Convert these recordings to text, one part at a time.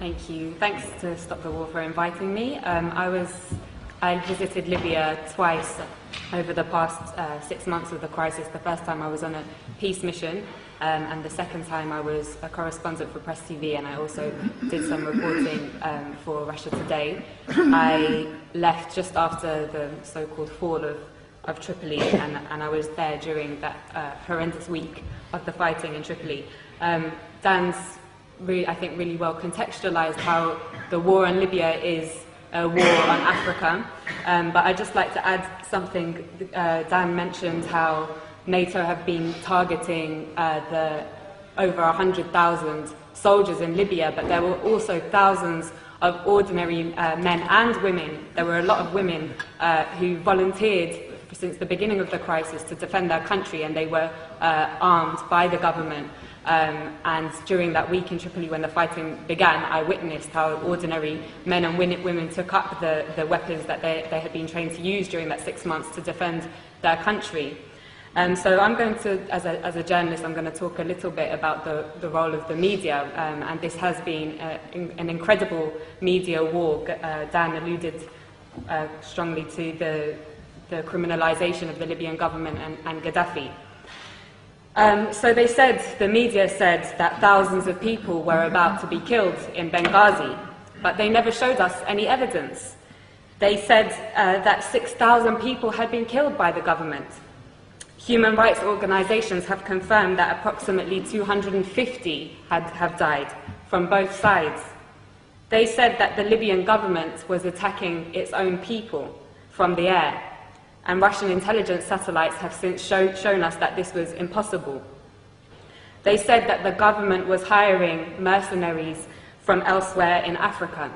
Thank you. Thanks to Stop the War for inviting me. I visited Libya twice over the past 6 months of the crisis. The first time I was on a peace mission, and the second time I was a correspondent for Press TV, and I also did some reporting for Russia Today. I left just after the so-called fall of Tripoli, and I was there during that horrendous week of the fighting in Tripoli. Dan's I think really well contextualized how the war in Libya is a war on Africa, but I'd just like to add something. Dan mentioned how NATO have been targeting the over 100,000 soldiers in Libya, but there were also thousands of ordinary men and women. There were a lot of women who volunteered since the beginning of the crisis to defend their country, and they were armed by the government. And during that week in Tripoli when the fighting began, I witnessed how ordinary men and women took up the weapons that they had been trained to use during that 6 months to defend their country. So I'm going to, as a journalist, I'm going to talk a little bit about the role of the media, and this has been an incredible media war. Dan alluded strongly to the criminalization of the Libyan government and Gaddafi. So the media said that thousands of people were about to be killed in Benghazi, but they never showed us any evidence. They said that 6,000 people had been killed by the government. Human rights organizations have confirmed that approximately 250 have died from both sides. They said that the Libyan government was attacking its own people from the air, and Russian intelligence satellites have since shown us that this was impossible. They said that the government was hiring mercenaries from elsewhere in Africa.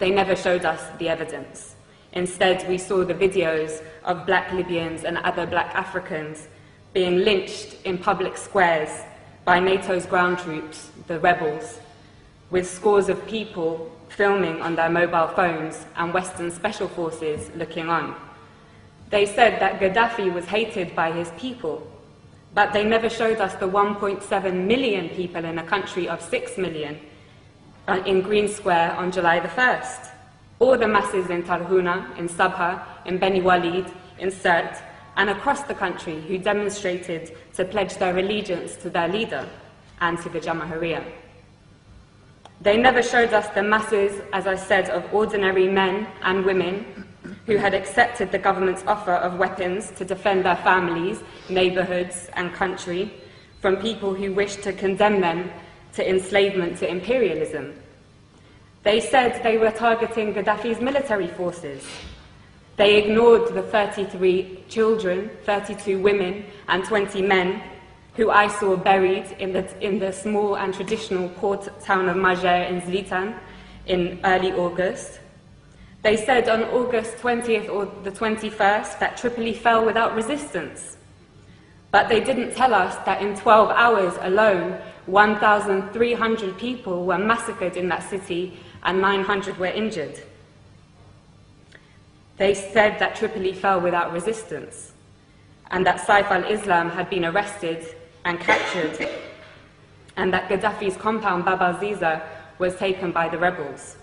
They never showed us the evidence. Instead, we saw the videos of black Libyans and other black Africans being lynched in public squares by NATO's ground troops, the rebels, with scores of people filming on their mobile phones and Western special forces looking on. They said that Gaddafi was hated by his people, but they never showed us the 1.7 million people in a country of 6 million in Green Square on July the 1st, or the masses in Tarhuna, in Sabha, in Beni Walid, in Sirte, and across the country who demonstrated to pledge their allegiance to their leader and to the Jamahiriya. They never showed us the masses, as I said, of ordinary men and women who had accepted the government's offer of weapons to defend their families, neighborhoods, and country from people who wished to condemn them to enslavement to imperialism. They said they were targeting Gaddafi's military forces. They ignored the 33 children, 32 women, and 20 men who I saw buried in the small and traditional port town of Majer in Zlitan in early August. They said on August 20th or the 21st that Tripoli fell without resistance. But they didn't tell us that in 12 hours alone, 1,300 people were massacred in that city and 900 were injured. They said that Tripoli fell without resistance and that Saif al-Islam had been arrested and captured and that Gaddafi's compound Bab al-Ziza was taken by the rebels.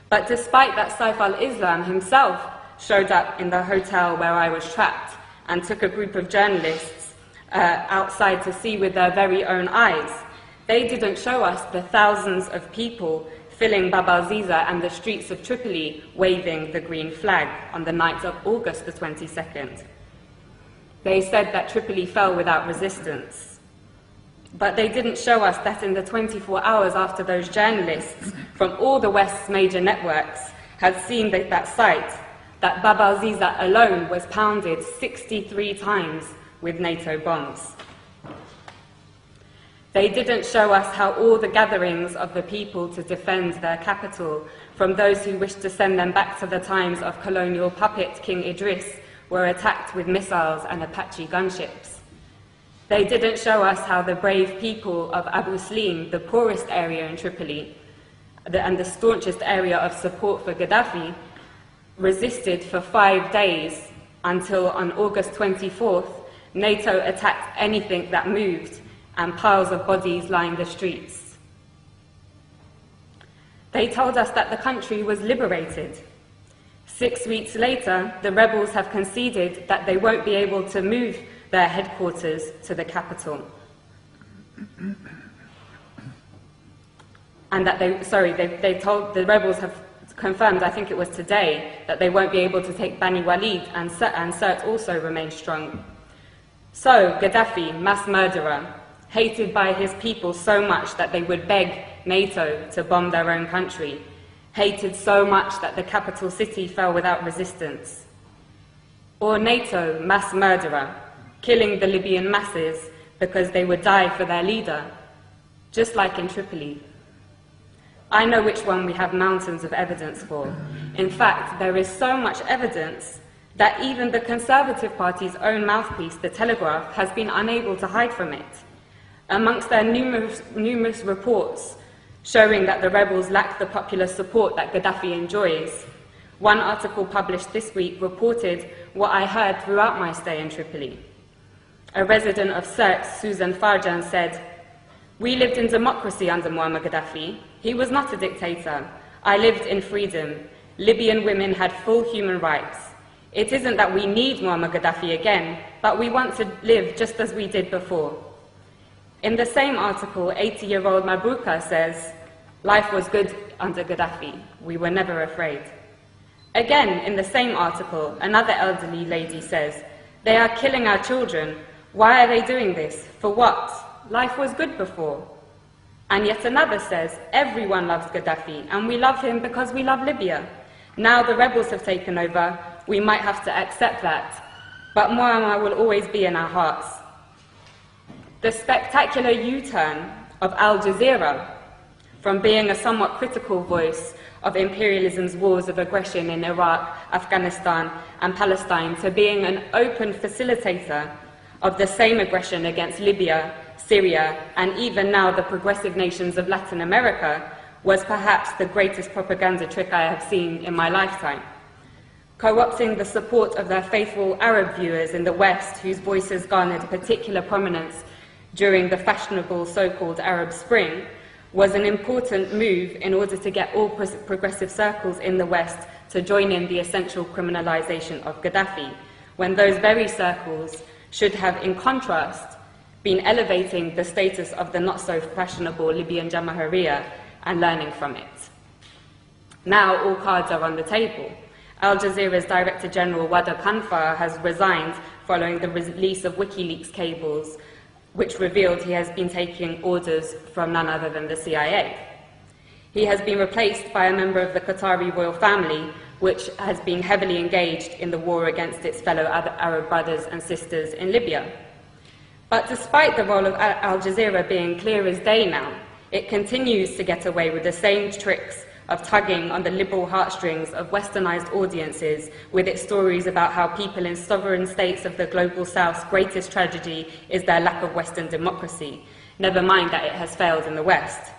But despite that, Saif al-Islam himself showed up in the hotel where I was trapped and took a group of journalists outside to see with their very own eyes. They didn't show us the thousands of people filling Bab al-Ziza and the streets of Tripoli waving the green flag on the night of August the 22nd. They said that Tripoli fell without resistance. But they didn't show us that in the 24 hours after those journalists from all the West's major networks had seen that site, that Bab al-Ziza alone was pounded 63 times with NATO bombs. They didn't show us how all the gatherings of the people to defend their capital, from those who wished to send them back to the times of colonial puppet King Idris, were attacked with missiles and Apache gunships. They didn't show us how the brave people of Abu Slim, the poorest area in Tripoli, and the staunchest area of support for Gaddafi, resisted for 5 days until on August 24th, NATO attacked anything that moved and piles of bodies lined the streets. They told us that the country was liberated. 6 weeks later, the rebels have conceded that they won't be able to move their headquarters to the capital. And that the rebels have confirmed, I think it was today, that they won't be able to take Bani Walid, and Sirte also remains strong. So, Gaddafi, mass murderer, hated by his people so much that they would beg NATO to bomb their own country, hated so much that the capital city fell without resistance. Or NATO, mass murderer, killing the Libyan masses because they would die for their leader, just like in Tripoli. I know which one we have mountains of evidence for. In fact, there is so much evidence that even the Conservative Party's own mouthpiece, The Telegraph, has been unable to hide from it. Amongst their numerous reports showing that the rebels lack the popular support that Gaddafi enjoys, one article published this week reported what I heard throughout my stay in Tripoli. A resident of Sirte, Susan Farjan, said, "We lived in democracy under Muammar Gaddafi. He was not a dictator. I lived in freedom. Libyan women had full human rights. It isn't that we need Muammar Gaddafi again, but we want to live just as we did before." In the same article, 80-year-old Mabruka says, "Life was good under Gaddafi. We were never afraid." Again, in the same article, another elderly lady says, "They are killing our children. Why are they doing this? For what? Life was good before." And yet another says, "Everyone loves Gaddafi, and we love him because we love Libya. Now the rebels have taken over, we might have to accept that. But Muammar will always be in our hearts." The spectacular U-turn of Al Jazeera, from being a somewhat critical voice of imperialism's wars of aggression in Iraq, Afghanistan, and Palestine, to being an open facilitator of the same aggression against Libya, Syria, and even now the progressive nations of Latin America, was perhaps the greatest propaganda trick I have seen in my lifetime. Co-opting the support of their faithful Arab viewers in the West, whose voices garnered particular prominence during the fashionable so-called Arab Spring, was an important move in order to get all progressive circles in the West to join in the essential criminalization of Gaddafi, when those very circles should have, in contrast, been elevating the status of the not-so-fashionable Libyan Jamahiriya and learning from it. Now all cards are on the table. Al Jazeera's Director General Wada Kanfar has resigned following the release of WikiLeaks cables, which revealed he has been taking orders from none other than the CIA. He has been replaced by a member of the Qatari royal family, which has been heavily engaged in the war against its fellow Arab brothers and sisters in Libya. But despite the role of Al Jazeera being clear as day now, it continues to get away with the same tricks of tugging on the liberal heartstrings of westernized audiences with its stories about how people in sovereign states of the global south's greatest tragedy is their lack of Western democracy, never mind that it has failed in the West.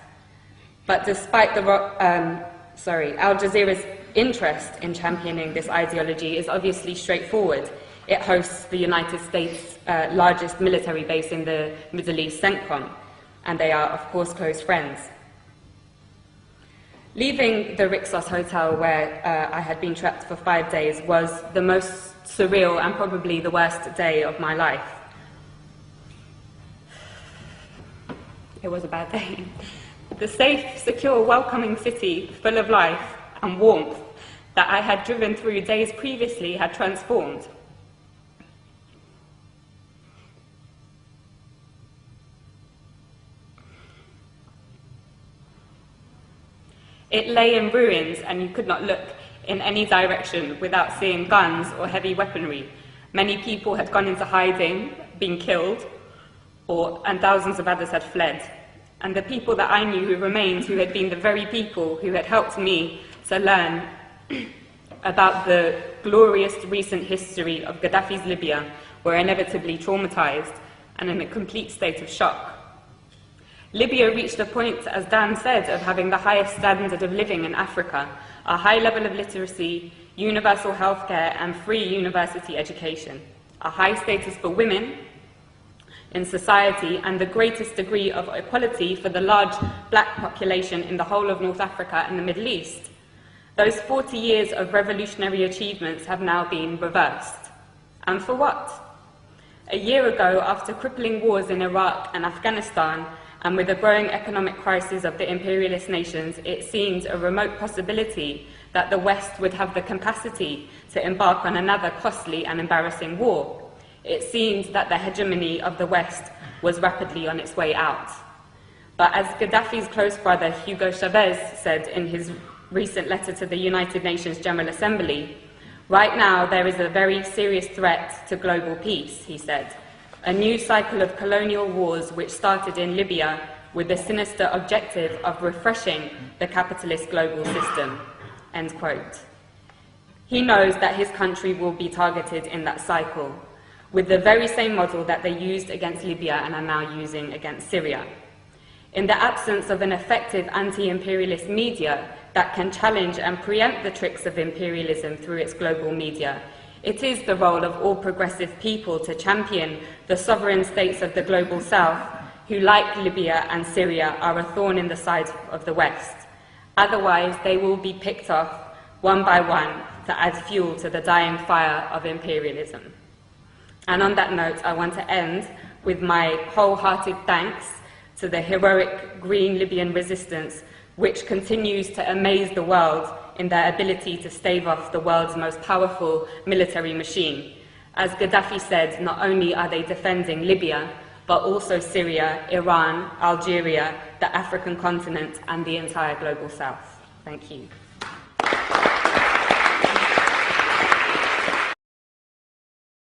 But despite Al Jazeera's interest in championing this ideology is obviously straightforward. It hosts the United States' largest military base in the Middle East, CENTCOM, and they are, of course, close friends. Leaving the Rixos Hotel, where I had been trapped for 5 days, was the most surreal and probably the worst day of my life. It was a bad day. The safe, secure, welcoming city, full of life and warmth that I had driven through days previously had transformed. It lay in ruins, and you could not look in any direction without seeing guns or heavy weaponry. Many people had gone into hiding, been killed, and thousands of others had fled. And the people that I knew who remained, who had been the very people who had helped me to learn about the glorious recent history of Gaddafi's Libya, were inevitably traumatized and in a complete state of shock. Libya reached a point, as Dan said, of having the highest standard of living in Africa, a high level of literacy, universal healthcare, and free university education, a high status for women, in society and the greatest degree of equality for the large black population in the whole of North Africa and the Middle East. Those 40 years of revolutionary achievements have now been reversed. And for what? A year ago, after crippling wars in Iraq and Afghanistan, and with the growing economic crisis of the imperialist nations, it seemed a remote possibility that the West would have the capacity to embark on another costly and embarrassing war. It seemed that the hegemony of the West was rapidly on its way out. But as Gaddafi's close brother Hugo Chavez said in his recent letter to the United Nations General Assembly, right now there is a very serious threat to global peace, he said. A new cycle of colonial wars which started in Libya with the sinister objective of refreshing the capitalist global system. End quote. He knows that his country will be targeted in that cycle, with the very same model that they used against Libya and are now using against Syria. In the absence of an effective anti-imperialist media that can challenge and preempt the tricks of imperialism through its global media, it is the role of all progressive people to champion the sovereign states of the global south, who, like Libya and Syria, are a thorn in the side of the West. Otherwise, they will be picked off one by one to add fuel to the dying fire of imperialism. And on that note, I want to end with my wholehearted thanks to the heroic Green Libyan resistance, which continues to amaze the world in their ability to stave off the world's most powerful military machine. As Gaddafi said, not only are they defending Libya, but also Syria, Iran, Algeria, the African continent, and the entire global south. Thank you.